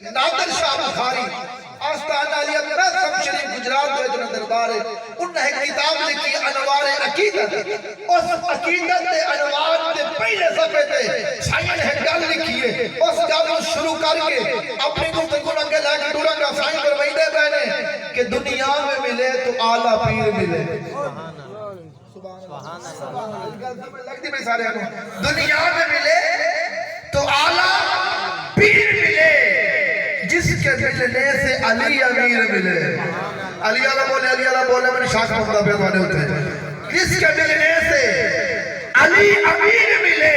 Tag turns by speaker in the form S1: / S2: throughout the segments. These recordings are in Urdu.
S1: نادر شاہ بخاری آستان علی ابن شریف گجرات دو اتنا دربار ہے انہوں نے کتاب لکھی انوار عقیدت اس عقیدت دے انوار دے پہلے صفحے تے سائن ہے گل لکھی ہے اس گل شروع کر کے اپنی گفتگو نگے لے کے ڈورا کا سائن پر ویدے پہنے کہ دنیا میں ملے تو اعلیٰ پیر ملے لگتی میں سارے دنیا میں ملے تو اعلیٰ پیر ملے جس کے ملنے سے علی امیر ملے علی اللہ بولے میں نے شاک مقدہ پہ دوانے ہوتے ہیں جس کے ملنے سے علی امیر ملے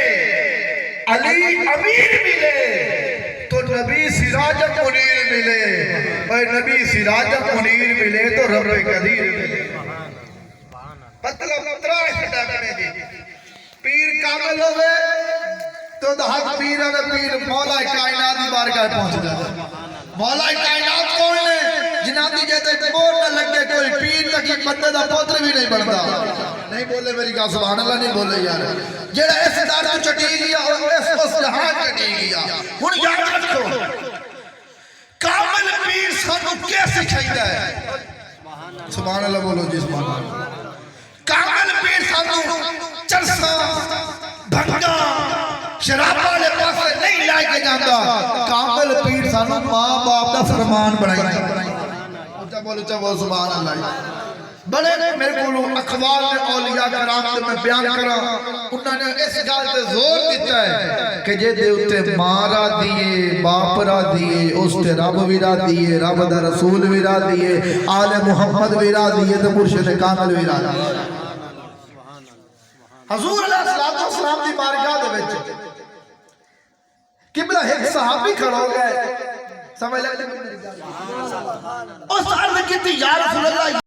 S1: علی امیر ملے تو نبی سراج منیر ملے اور نبی سراج منیر ملے تو رب قدیر ملے مطلب پیر کامل ہوئے تو دہت پیر مولا کائنات دی بارگاہ پہنچ جائے مولا کائنات کون ہے جناتی جیتے بول نہ لگے کوئی پیر تکی بندے دا پوتر بھی نہیں بڑھتا نہیں بولے میری کہا سبحان اللہ نہیں بولے یار جیڑا ایسے دار تو چٹی گیا اور اس جہاں چٹی گیا ہن یاد رکھو کامل پیر سانو کیسے کھائیدا ہے سبحان اللہ بولو جی سبحان اللہ کامل پیر سانو چرسا بھنگا شرابہ لے پاسے نہیں لائے کے جاندہ کامل پیر سانو ماں باپ دا فرمان بڑھائی اچھا بولو سبحان اللہ بڑے میرے کولو اخبار میں اولیاء کرام سے میں بیان کرا انہوں نے اس گال تے زور دیتا ہے کہ جے دے اتے مارا دیئے باپرا دیئے اس تے رب ویرا دیئے رب دا رسول ویرا دیئے آل محمد ویرا دیئے تو مرشد کامل ویرا دیئے حضور علیہ السلام دی بارگاہ دے وچ قبلہ ایک صحابی کھڑو گئے سمجھ لگتے ہیں اس عرض کی تھی یا رسول اللہ